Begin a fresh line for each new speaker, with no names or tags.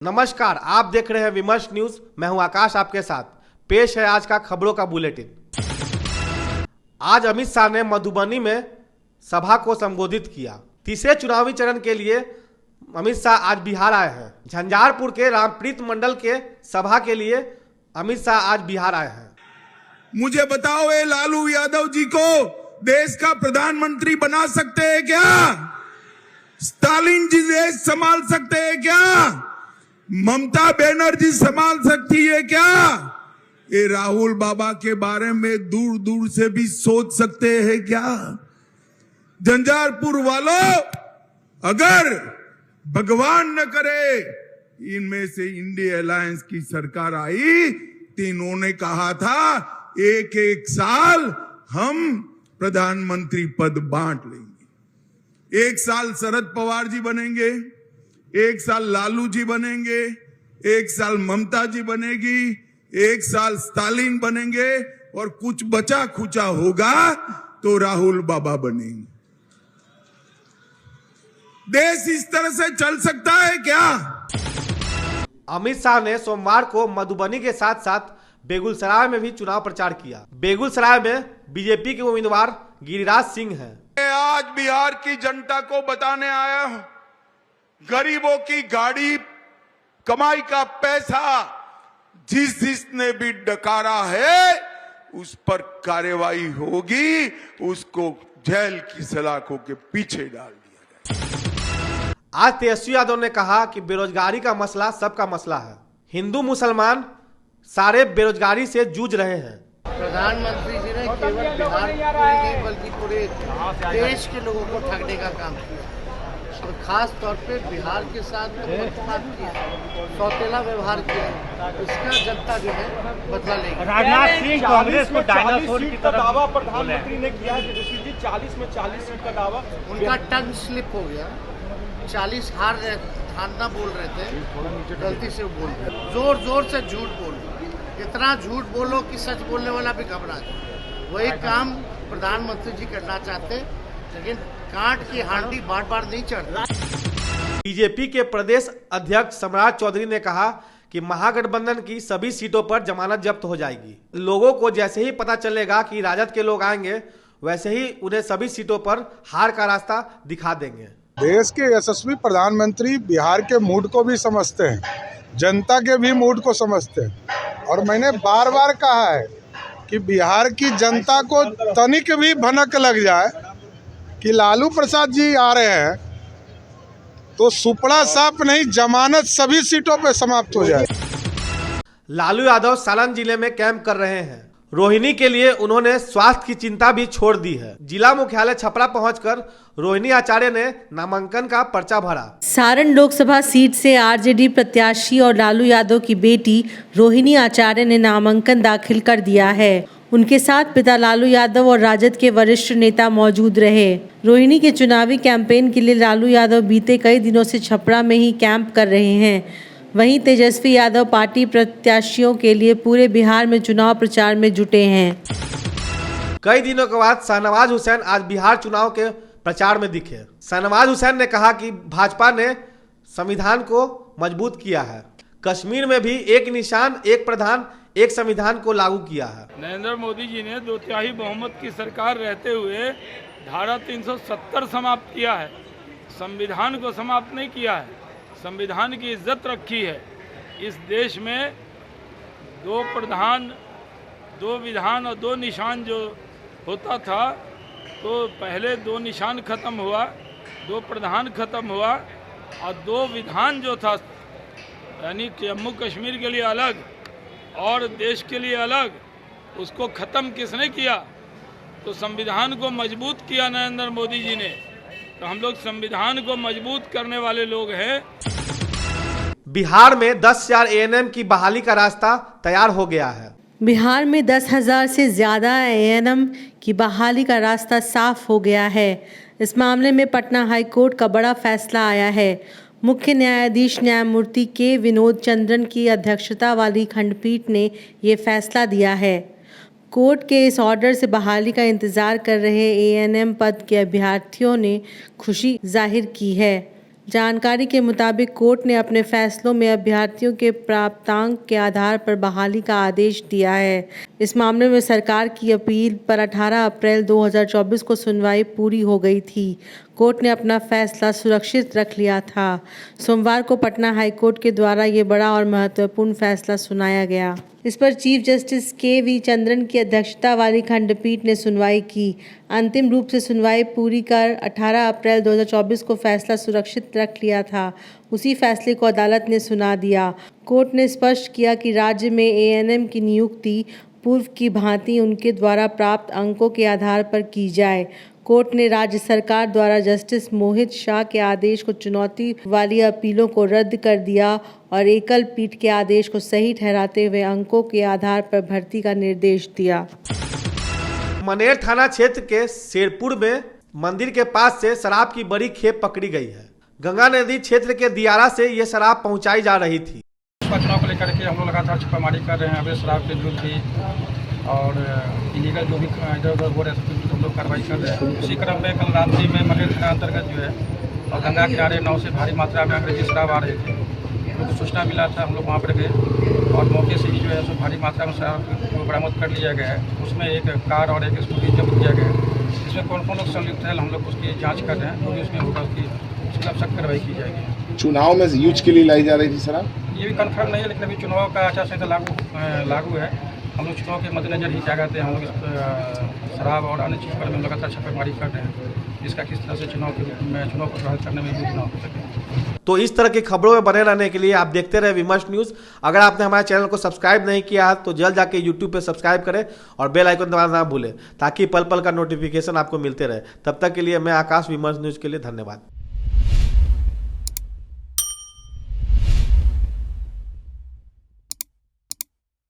नमस्कार, आप देख रहे हैं विमर्श न्यूज। मैं हूं आकाश आपके साथ। पेश है आज का खबरों का बुलेटिन। आज अमित शाह ने मधुबनी में सभा को संबोधित किया। तीसरे चुनावी चरण के लिए अमित शाह आज बिहार आए हैं। झंझारपुर के रामप्रीत मंडल के सभा के लिए अमित शाह आज बिहार आए हैं।
मुझे बताओ, ये लालू यादव जी को देश का प्रधानमंत्री बना सकते हैं क्या? स्टालिन जी देश संभाल सकते हैं क्या? ममता बनर्जी संभाल सकती है क्या? ये राहुल बाबा के बारे में दूर दूर से भी सोच सकते हैं क्या? झंझारपुर वालों, अगर भगवान न करे इनमें से इंडिया अलायंस की सरकार आई तो इन्होंने कहा था एक एक साल हम प्रधानमंत्री पद बांट लेंगे। एक साल शरद पवार जी बनेंगे, एक साल लालू जी बनेंगे, एक साल ममता जी बनेगी, एक साल स्टालिन बनेंगे और कुछ बचा खुचा होगा तो राहुल बाबा बनेंगे। देश इस तरह से चल सकता है क्या?
अमित शाह ने सोमवार को मधुबनी के साथ साथ बेगूसराय में भी चुनाव प्रचार किया। बेगूसराय में बीजेपी के उम्मीदवार गिरिराज सिंह हैं।
मैं आज बिहार की जनता को बताने आया हूं, गरीबों की गाड़ी, कमाई का पैसा जिसने भी डकारा है उस पर कार्रवाई होगी, उसको जेल की सलाखों के पीछे डाल दिया जाएगा।
आज तेजस्वी यादव ने कहा कि बेरोजगारी का मसला सबका मसला है। हिंदू मुसलमान सारे बेरोजगारी से जूझ रहे हैं।
प्रधानमंत्री जी ने केवल बिहार नहीं बल्कि पूरे देश के लोगों को ठगने का काम किया और खास तौर पे बिहार के साथ पक्षपात किया, सौतेला व्यवहार किया। इसका जनता जो है बदला लेगी।
राजनाथ सिंह कांग्रेस को डायनासोर की तरफ
दावा प्रधानमंत्री ने किया है। तेजस्वी जी 40 में 40 सीट का दावा,
उनका टंग स्लिप हो गया। 40 हारना बोल रहे थे, गलती से बोल रहे, जोर जोर से झूठ बोल रहे। इतना झूठ बोलो कि सच बोलने वाला भी घबरा जाए। वही काम प्रधानमंत्री जी करना चाहते, लेकिन कांट की हांडी बार बार नहीं चढ़ता।
बीजेपी के प्रदेश अध्यक्ष सम्राट चौधरी ने कहा कि महागठबंधन की सभी सीटों पर जमानत जब्त हो जाएगी। लोगों को जैसे ही पता चलेगा कि राजद के लोग आएंगे, वैसे ही उन्हें सभी सीटों पर हार का रास्ता दिखा देंगे।
देश के यशस्वी प्रधानमंत्री बिहार के मूड को भी समझते हैं, जनता के भी मूड को समझते हैं। और मैंने बार बार कहा है कि बिहार की जनता को तनिक भी भनक लग जाए कि लालू प्रसाद जी आ रहे हैं तो सुपड़ा साफ नहीं, जमानत सभी सीटों पे समाप्त हो जाए।
लालू यादव सालन जिले में कैंप कर रहे हैं। रोहिणी के लिए उन्होंने स्वास्थ्य की चिंता भी छोड़ दी है। जिला मुख्यालय छपरा पहुंचकर रोहिणी आचार्य ने नामांकन का पर्चा भरा।
सारण लोकसभा सीट से आरजेडी प्रत्याशी और लालू यादव की बेटी रोहिणी आचार्य ने नामांकन दाखिल कर दिया है। उनके साथ पिता लालू यादव और राजद के वरिष्ठ नेता मौजूद रहे। रोहिणी के चुनावी कैंपेन के लिए लालू यादव बीते कई दिनों से छपरा में ही कैंप कर रहे हैं। वहीं तेजस्वी यादव पार्टी प्रत्याशियों के लिए पूरे बिहार में चुनाव प्रचार में जुटे हैं।
कई दिनों के बाद शाहनवाज हुसैन आज बिहार चुनाव के प्रचार में दिखे। शाहनवाज हुसैन ने कहा कि भाजपा ने संविधान को मजबूत किया है। कश्मीर में भी एक निशान, एक प्रधान, एक संविधान को लागू किया है।
नरेंद्र मोदी जी ने 2/3 बहुमत की सरकार रहते हुए धारा 370 समाप्त किया है। संविधान को समाप्त नहीं किया है, संविधान की इज्जत रखी है। इस देश में 2 प्रधान, 2 विधान और 2 निशान जो होता था, तो पहले 2 निशान खत्म हुआ, 2 प्रधान खत्म हुआ और 2 विधान जो था, यानी जम्मू कश्मीर के लिए अलग और देश के लिए अलग, उसको ख़त्म किसने किया? तो संविधान को मजबूत किया नरेंद्र मोदी जी ने। तो हम लोग संविधान को मजबूत करने वाले लोग हैं।
बिहार में 10,000 एएनएम की बहाली का रास्ता तैयार हो गया है।
बिहार में 10,000 से ज़्यादा एएनएम की बहाली का रास्ता साफ हो गया है। इस मामले में पटना हाईकोर्ट का बड़ा फैसला आया है। मुख्य न्यायाधीश न्यायमूर्ति के विनोद चंद्रन की अध्यक्षता वाली खंडपीठ ने ये फैसला दिया है। कोर्ट के इस ऑर्डर से बहाली का इंतजार कर रहे एएनएम पद के अभ्यर्थियों ने खुशी जाहिर की है। जानकारी के मुताबिक कोर्ट ने अपने फैसलों में अभ्यर्थियों के प्राप्तांक के आधार पर बहाली का आदेश दिया है। इस मामले में सरकार की अपील पर 18 अप्रैल 2024 को सुनवाई पूरी हो गई थी। कोर्ट ने अपना फैसला सुरक्षित रख लिया था। सोमवार को पटना हाईकोर्ट के द्वारा ये बड़ा और महत्वपूर्ण फैसला सुनाया गया। इस पर चीफ जस्टिस के.वी. चंद्रन की अध्यक्षता वाली खंडपीठ ने सुनवाई की। अंतिम रूप से सुनवाई पूरी कर 18 अप्रैल 2024 को फैसला सुरक्षित रख लिया था। उसी फैसले को अदालत ने सुना दिया। कोर्ट ने स्पष्ट किया कि राज्य में एएनएम की नियुक्ति पूर्व की भांति उनके द्वारा प्राप्त अंकों के आधार पर की जाए। कोर्ट ने राज्य सरकार द्वारा जस्टिस मोहित शाह के आदेश को चुनौती वाली अपीलों को रद्द कर दिया और एकल पीठ के आदेश को सही ठहराते हुए अंकों के आधार पर भर्ती का निर्देश दिया।
मनेर थाना क्षेत्र के शेरपुर में मंदिर के पास से शराब की बड़ी खेप पकड़ी गई है। गंगा नदी क्षेत्र के दियारा से ये शराब पहुंचाई जा रही थी।
चुनाव को लेकर के हम लोग लगातार छापामारी कर रहे हैं। अवैध शराब के विरुद्ध भी और इलीगल जो भी इधर उधर हो रहे हैं हम लोग कार्रवाई कर रहे हैं। इसी क्रम में कल रात्रि में मनेर थाना अंतर्गत जो है और गंगा किनारे नाव से भारी मात्रा में अंग्रेजी शराब आ रहे थे। हम लोग को सूचना मिला था, हम लोग वहाँ पर गए और मौके से ही जो है सो भारी मात्रा में शराब को बरामद कर लिया गया है। उसमें एक कार और एक स्कूटी जब्त किया गया है। इसमें कौन कौन लोग संलिप्त है हम लोग उसकी जाँच कर रहे हैं। जो भी उसमें होगा उसकी सख्त कार्रवाई की जाएगी।
चुनाव में यूज के लिए लाई जा रही थी शराब,
ये भी कन्फर्म नहीं है, लेकिन अभी चुनाव का आचार संहिता लागू है। हम लोग चुनाव के मद्देनजर ही क्या कहते हैं हम लोग शराब और अन्य चीज़ पर लगातार छापेमारी कर रहे हैं, जिसका किस तरह से चुनाव को प्रभावित करने में यूज ना हो सके।
तो इस तरह की खबरों में बने रहने के लिए आप देखते रहे विमर्श न्यूज़। अगर आपने हमारे चैनल को सब्सक्राइब नहीं किया तो जल्द जाके यूट्यूब पे सब्सक्राइब करें और बेल आइकन दबाना ना भूलें, ताकि पल पल का नोटिफिकेशन आपको मिलते रहे। तब तक के लिए मैं आकाश, विमर्श न्यूज़ के लिए धन्यवाद।